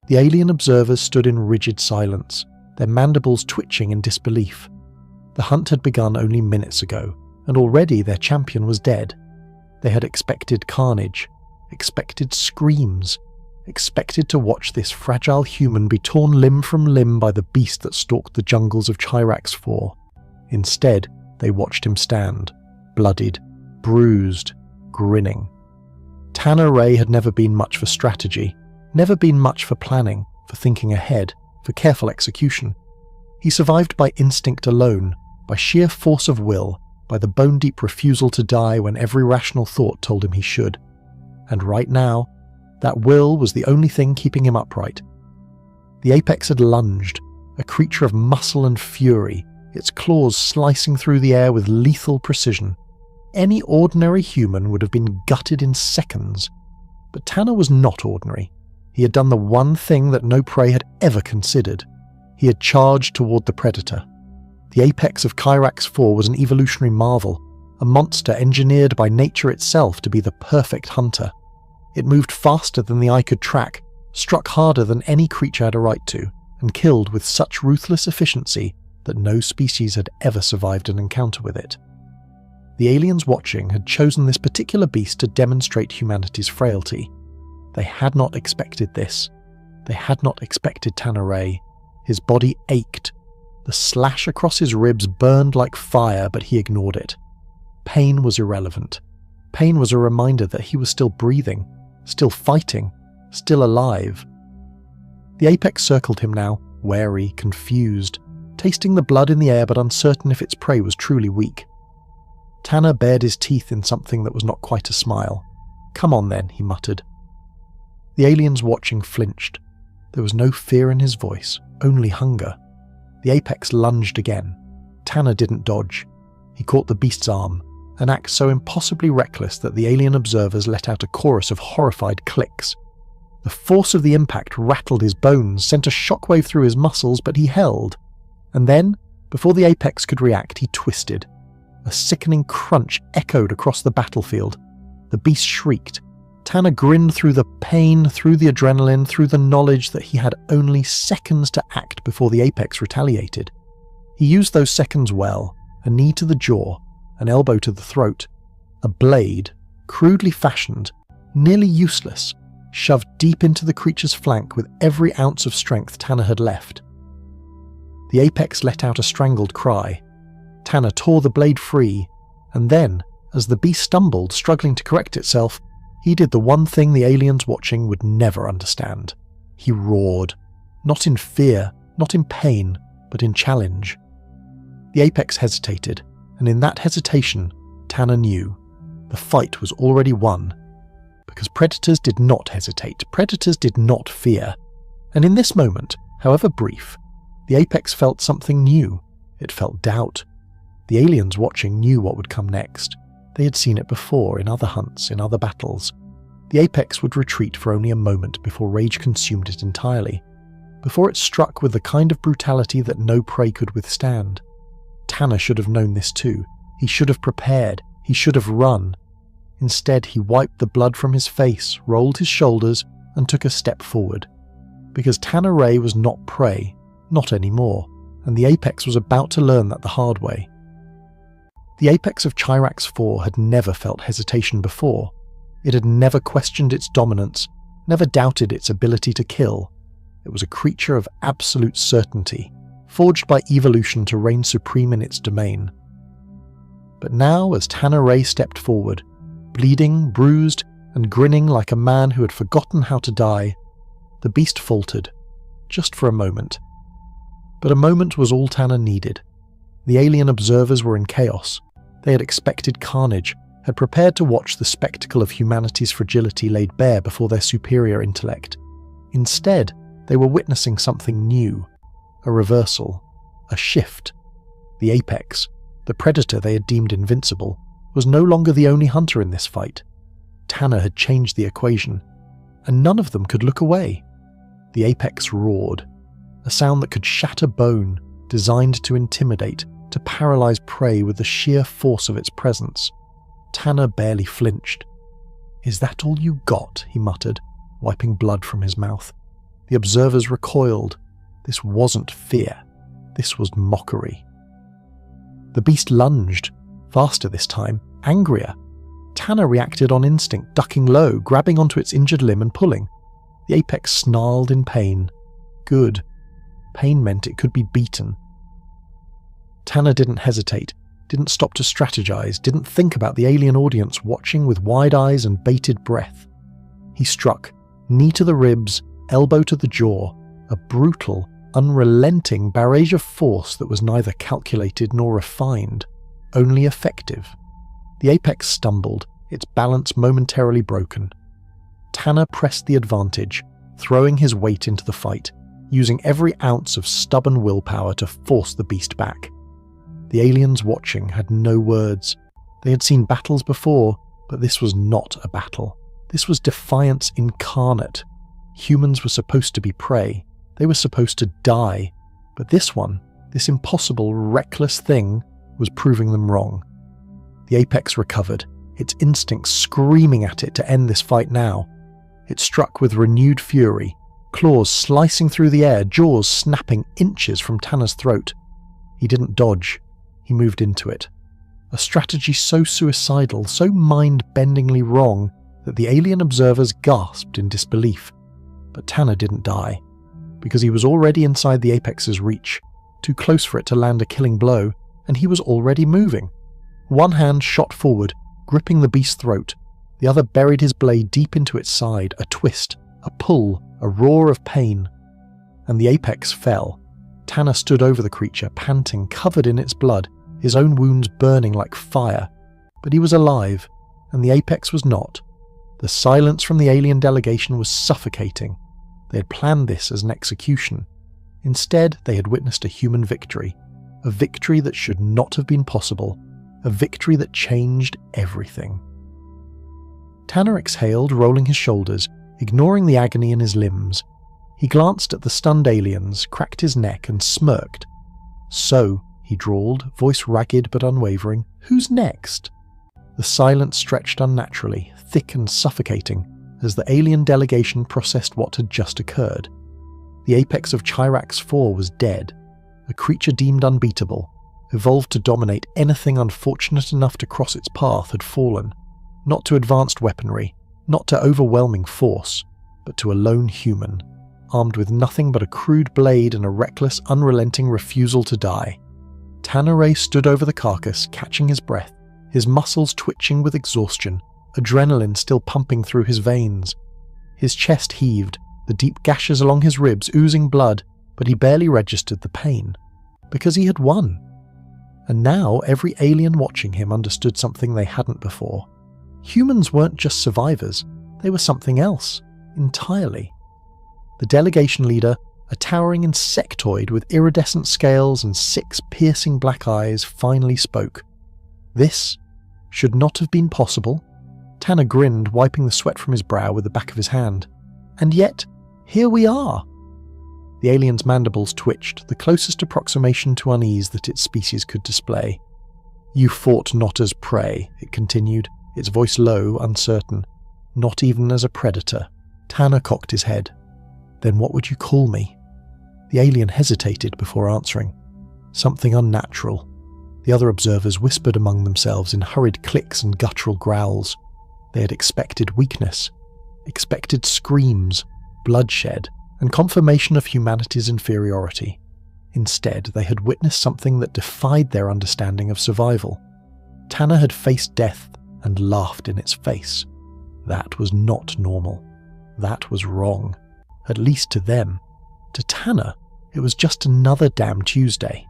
The alien observers stood in rigid silence, their mandibles twitching in disbelief. The hunt had begun only minutes ago, and already their champion was dead. They had expected carnage, expected screams, expected to watch this fragile human be torn limb from limb by the beast that stalked the jungles of Chirax IV. Instead, they watched him stand, bloodied, bruised, grinning. Tanner Ray had never been much for strategy, never been much for planning, for thinking ahead, for careful execution. He survived by instinct alone, by sheer force of will, by the bone-deep refusal to die when every rational thought told him he should. And right now, that will was the only thing keeping him upright. The apex had lunged, a creature of muscle and fury, its claws slicing through the air with lethal precision. Any ordinary human would have been gutted in seconds. But Tanner was not ordinary. He had done the one thing that no prey had ever considered. He had charged toward the predator. The apex of Chirax IV was an evolutionary marvel, a monster engineered by nature itself to be the perfect hunter. It moved faster than the eye could track, struck harder than any creature had a right to, and killed with such ruthless efficiency that no species had ever survived an encounter with it. The aliens watching had chosen this particular beast to demonstrate humanity's frailty. They had not expected this. They had not expected Tanner Ray. His body ached. The slash across his ribs burned like fire, but he ignored it. Pain was irrelevant. Pain was a reminder that he was still breathing, still fighting, still alive. The apex circled him now, wary, confused, tasting the blood in the air but uncertain if its prey was truly weak. Tanner bared his teeth in something that was not quite a smile. "Come on then," he muttered. The aliens watching flinched. There was no fear in his voice, only hunger. The apex lunged again. Tanner didn't dodge. He caught the beast's arm, an act so impossibly reckless that the alien observers let out a chorus of horrified clicks. The force of the impact rattled his bones, sent a shockwave through his muscles, but he held. And then, before the apex could react, he twisted. A sickening crunch echoed across the battlefield. The beast shrieked. Tanner grinned through the pain, through the adrenaline, through the knowledge that he had only seconds to act before the apex retaliated. He used those seconds well, a knee to the jaw, an elbow to the throat, a blade, crudely fashioned, nearly useless, shoved deep into the creature's flank with every ounce of strength Tanner had left. The apex let out a strangled cry. Tanner tore the blade free, and then, as the beast stumbled, struggling to correct itself, he did the one thing the aliens watching would never understand. He roared, not in fear, not in pain, but in challenge. The apex hesitated, and in that hesitation, Tanner knew the fight was already won. Because predators did not hesitate, predators did not fear. And in this moment, however brief, the apex felt something new. It felt doubt. The aliens watching knew what would come next. They had seen it before in other hunts, in other battles. The apex would retreat for only a moment before rage consumed it entirely, before it struck with the kind of brutality that no prey could withstand. Tanner should have known this too. He should have prepared. He should have run. Instead, he wiped the blood from his face, rolled his shoulders, and took a step forward. Because Tanner Ray was not prey, not anymore, and the apex was about to learn that the hard way. The apex of Chirax IV had never felt hesitation before. It had never questioned its dominance, never doubted its ability to kill. It was a creature of absolute certainty, forged by evolution to reign supreme in its domain. But now, as Tanner Ray stepped forward, bleeding, bruised, and grinning like a man who had forgotten how to die, the beast faltered, just for a moment. But a moment was all Tanner needed. The alien observers were in chaos. They had expected carnage, had prepared to watch the spectacle of humanity's fragility laid bare before their superior intellect. Instead, they were witnessing something new, a reversal, a shift. The apex, the predator they had deemed invincible, was no longer the only hunter in this fight. Tanner had changed the equation, and none of them could look away. The apex roared, a sound that could shatter bone, designed to intimidate, to paralyze prey with the sheer force of its presence. Tanner barely flinched. "Is that all you got?" he muttered, wiping blood from his mouth. The observers recoiled. This wasn't fear. This was mockery. The beast lunged, faster this time, angrier. Tanner reacted on instinct, ducking low, grabbing onto its injured limb and pulling. The apex snarled in pain. Good. Pain meant it could be beaten. Tanner didn't hesitate, didn't stop to strategize, didn't think about the alien audience watching with wide eyes and bated breath. He struck, knee to the ribs, elbow to the jaw, a brutal, unrelenting barrage of force that was neither calculated nor refined, only effective. The apex stumbled, its balance momentarily broken. Tanner pressed the advantage, throwing his weight into the fight, using every ounce of stubborn willpower to force the beast back. The aliens watching had no words. They had seen battles before, but this was not a battle. This was defiance incarnate. Humans were supposed to be prey. They were supposed to die. But this one, this impossible, reckless thing, was proving them wrong. The apex recovered, its instincts screaming at it to end this fight now. It struck with renewed fury, claws slicing through the air, jaws snapping inches from Tanner's throat. He didn't dodge. He moved into it. A strategy so suicidal, so mind-bendingly wrong, that the alien observers gasped in disbelief. But Tanner didn't die, because he was already inside the apex's reach, too close for it to land a killing blow, and he was already moving. One hand shot forward, gripping the beast's throat. The other buried his blade deep into its side, a twist, a pull, a roar of pain. And the apex fell. Tanner stood over the creature, panting, covered in its blood, his own wounds burning like fire. But he was alive, and the apex was not. The silence from the alien delegation was suffocating. They had planned this as an execution. Instead, they had witnessed a human victory. A victory that should not have been possible. A victory that changed everything. Tanner exhaled, rolling his shoulders, ignoring the agony in his limbs. He glanced at the stunned aliens, cracked his neck, and smirked. "So," he drawled, voice ragged but unwavering, "who's next?" The silence stretched unnaturally, thick and suffocating, as the alien delegation processed what had just occurred. The apex of Chirax IV was dead, a creature deemed unbeatable, evolved to dominate anything unfortunate enough to cross its path, had fallen, not to advanced weaponry, not to overwhelming force, but to a lone human, armed with nothing but a crude blade and a reckless, unrelenting refusal to die. Tanner stood over the carcass, catching his breath, his muscles twitching with exhaustion, adrenaline still pumping through his veins. His chest heaved, the deep gashes along his ribs oozing blood, but he barely registered the pain, because he had won. And now every alien watching him understood something they hadn't before. Humans weren't just survivors, they were something else, entirely. The delegation leader, a towering insectoid with iridescent scales and 6 piercing black eyes, finally spoke. This should not have been possible. Tanner grinned, wiping the sweat from his brow with the back of his hand. And yet, here we are. The alien's mandibles twitched, the closest approximation to unease that its species could display. "You fought not as prey," it continued, its voice low, uncertain. "Not even as a predator." Tanner cocked his head. "Then what would you call me?" The alien hesitated before answering. Something unnatural. The other observers whispered among themselves in hurried clicks and guttural growls. They had expected weakness, expected screams, bloodshed, and confirmation of humanity's inferiority. Instead, they had witnessed something that defied their understanding of survival. Tanner had faced death and laughed in its face. That was not normal. That was wrong. At least to them. To Tanner, it was just another damn Tuesday.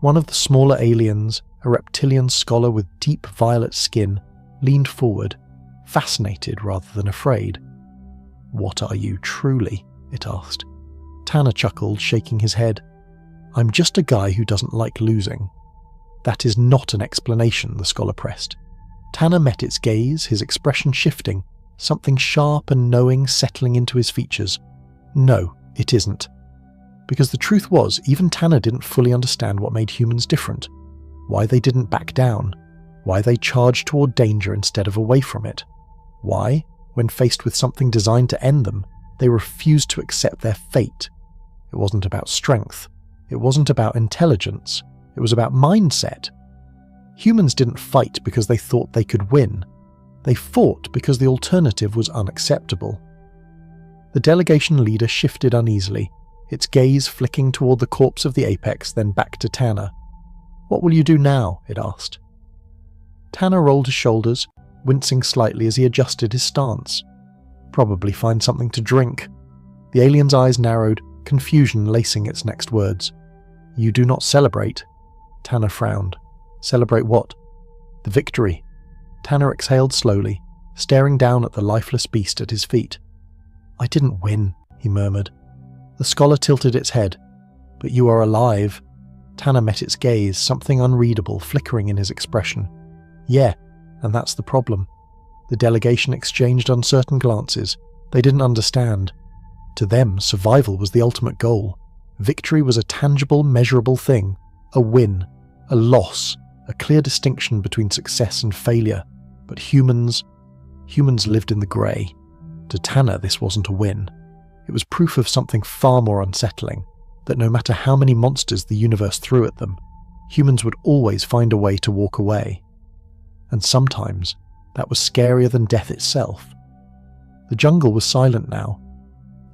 One of the smaller aliens, a reptilian scholar with deep violet skin, leaned forward, fascinated rather than afraid. "What are you truly?" it asked. Tanner chuckled, shaking his head. "I'm just a guy who doesn't like losing." "That is not an explanation," the scholar pressed. Tanner met its gaze, his expression shifting, something sharp and knowing settling into his features. "No, it isn't." Because the truth was, even Tanner didn't fully understand what made humans different. Why they didn't back down. Why they charged toward danger instead of away from it. Why, when faced with something designed to end them, They refused to accept their fate. It wasn't about strength. It wasn't about intelligence. It was about mindset. Humans didn't fight because they thought they could win. They fought because the alternative was unacceptable. The delegation leader shifted uneasily, its gaze flicking toward the corpse of the apex, then back to Tanner. "What will you do now?" it asked. Tanner rolled his shoulders, wincing slightly as he adjusted his stance. "Probably find something to drink." The alien's eyes narrowed, confusion lacing its next words. "You do not celebrate?" Tanner frowned. "Celebrate what?" "The victory." Tanner exhaled slowly, staring down at the lifeless beast at his feet. "I didn't win," he murmured. The scholar tilted its head. "But you are alive." Tanner met its gaze, something unreadable flickering in his expression. "Yeah, and that's the problem." The delegation exchanged uncertain glances. They didn't understand. To them, survival was the ultimate goal. Victory was a tangible, measurable thing. A win. A loss. A clear distinction between success and failure. But humans lived in the grey. To Tanner, this wasn't a win. It was proof of something far more unsettling, that no matter how many monsters the universe threw at them, humans would always find a way to walk away. And sometimes, that was scarier than death itself. The jungle was silent now.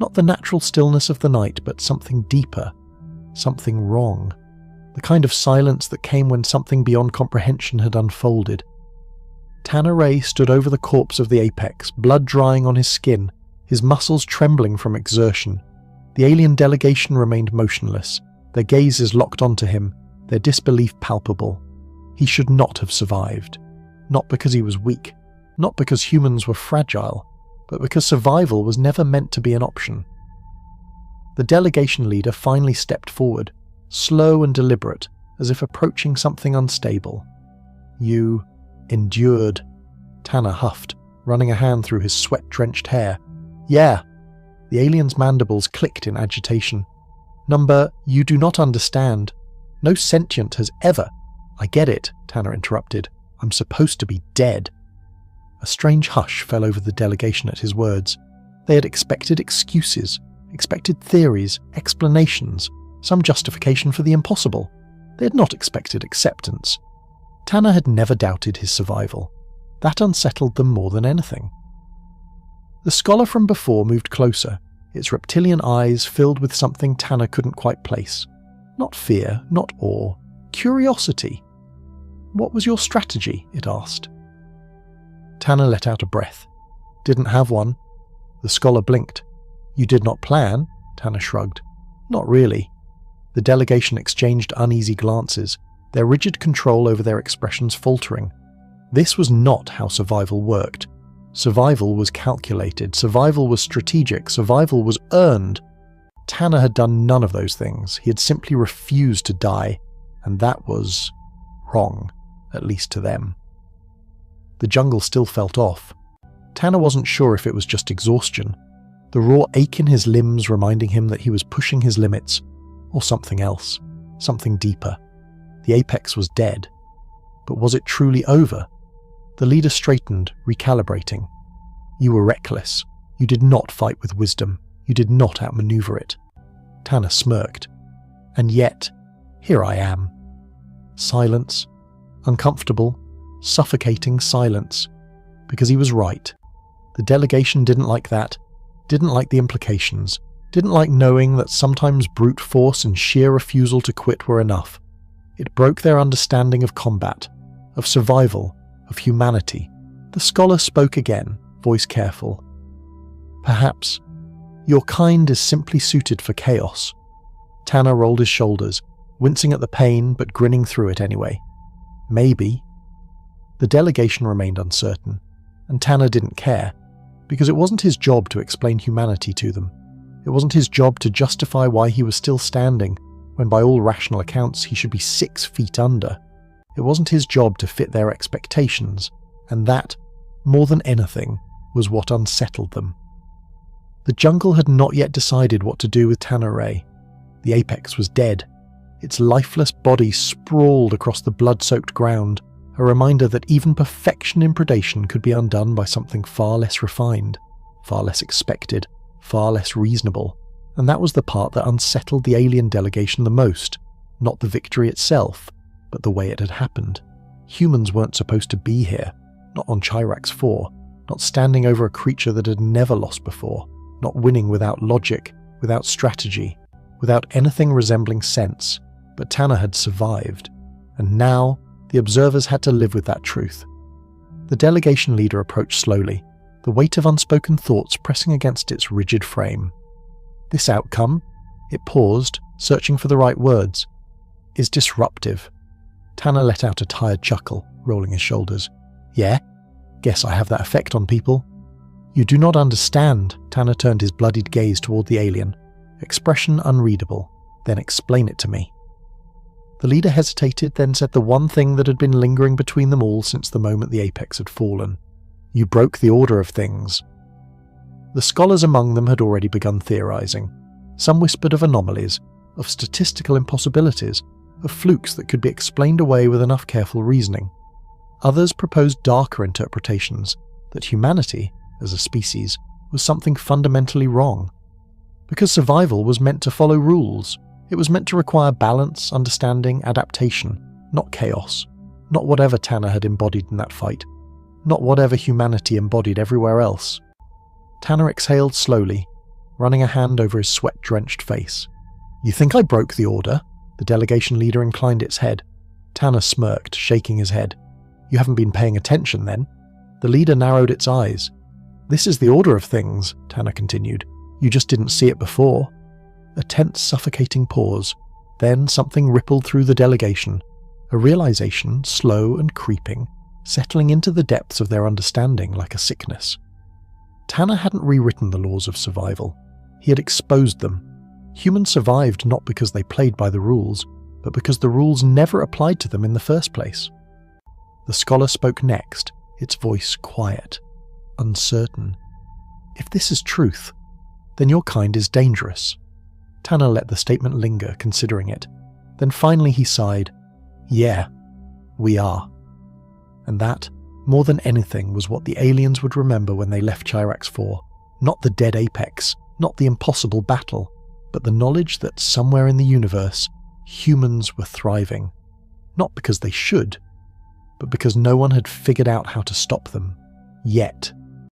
Not the natural stillness of the night, but something deeper. Something wrong. The kind of silence that came when something beyond comprehension had unfolded. Tanner Ray stood over the corpse of the apex, blood drying on his skin, his muscles trembling from exertion. The alien delegation remained motionless, their gazes locked onto him, their disbelief palpable. He should not have survived. Not because he was weak, not because humans were fragile, but because survival was never meant to be an option. The delegation leader finally stepped forward, slow and deliberate, as if approaching something unstable. "You endured," Tanner huffed, running a hand through his sweat-drenched hair. "Yeah." The alien's mandibles clicked in agitation. "You do not understand. No sentient has ever—" "I get it," Tanner interrupted. "I'm supposed to be dead." A strange hush fell over the delegation at his words. They had expected excuses, expected theories, explanations, some justification for the impossible. They had not expected acceptance. Tanner had never doubted his survival. That unsettled them more than anything. The scholar from before moved closer, its reptilian eyes filled with something Tanner couldn't quite place. Not fear, not awe, curiosity. "What was your strategy?" it asked. Tanner let out a breath. "Didn't have one." The scholar blinked. "You did not plan?" Tanner shrugged. "Not really." The delegation exchanged uneasy glances, their rigid control over their expressions faltering. This was not how survival worked. Survival was calculated, survival was strategic, survival was earned. Tanner had done none of those things. He had simply refused to die, and that was wrong, at least to them. The jungle still felt off. Tanner wasn't sure if it was just exhaustion, the raw ache in his limbs reminding him that he was pushing his limits, or something else, something deeper. The apex was dead. But was it truly over? The leader straightened, recalibrating. "You were reckless. You did not fight with wisdom. You did not outmaneuver it." Tanner smirked. "And yet, here I am." Silence. Uncomfortable, suffocating silence. Because he was right. The delegation didn't like that, didn't like the implications, didn't like knowing that sometimes brute force and sheer refusal to quit were enough. It broke their understanding of combat, of survival, of humanity. The scholar spoke again, voice careful. "Perhaps. Your kind is simply suited for chaos." Tanner rolled his shoulders, wincing at the pain but grinning through it anyway. "Maybe." The delegation remained uncertain, and Tanner didn't care, because it wasn't his job to explain humanity to them. It wasn't his job to justify why he was still standing, when by all rational accounts he should be 6 feet under. It wasn't his job to fit their expectations, and that, more than anything, was what unsettled them. The jungle had not yet decided what to do with Tanner Ray. The apex was dead. Its lifeless body sprawled across the blood-soaked ground, a reminder that even perfection in predation could be undone by something far less refined, far less expected, far less reasonable, and that was the part that unsettled the alien delegation the most, not the victory itself, but the way it had happened. Humans weren't supposed to be here, not on Chirax 4, not standing over a creature that had never lost before, not winning without logic, without strategy, without anything resembling sense, but Tanner had survived, and now the observers had to live with that truth. The delegation leader approached slowly, the weight of unspoken thoughts pressing against its rigid frame. This outcome, it paused, searching for the right words, is disruptive. Tanner let out a tired chuckle, rolling his shoulders. Yeah? Guess I have that effect on people. You do not understand. Tanner turned his bloodied gaze toward the alien, expression unreadable. Then explain it to me. The leader hesitated, then said the one thing that had been lingering between them all since the moment the apex had fallen. You broke the order of things. The scholars among them had already begun theorizing. Some whispered of anomalies, of statistical impossibilities, of flukes that could be explained away with enough careful reasoning. Others proposed darker interpretations, that humanity, as a species, was something fundamentally wrong. Because survival was meant to follow rules. It was meant to require balance, understanding, adaptation, not chaos, not whatever Tanner had embodied in that fight, not whatever humanity embodied everywhere else. Tanner exhaled slowly, running a hand over his sweat-drenched face. You think I broke the order? The delegation leader inclined its head. Tanner smirked, shaking his head. You haven't been paying attention, then? The leader narrowed its eyes. This is the order of things, Tanner continued. You just didn't see it before. A tense, suffocating pause. Then something rippled through the delegation. A realization, slow and creeping, settling into the depths of their understanding like a sickness. Tanner hadn't rewritten the laws of survival. He had exposed them. Humans survived not because they played by the rules, but because the rules never applied to them in the first place. The scholar spoke next, its voice quiet, uncertain. If this is truth, then your kind is dangerous. Tanner let the statement linger, considering it. Then finally he sighed. Yeah, we are. And that, more than anything, was what the aliens would remember when they left Chirax 4. Not the dead apex, not the impossible battle, but the knowledge that somewhere in the universe, humans were thriving. Not because they should, but because no one had figured out how to stop them. Yet.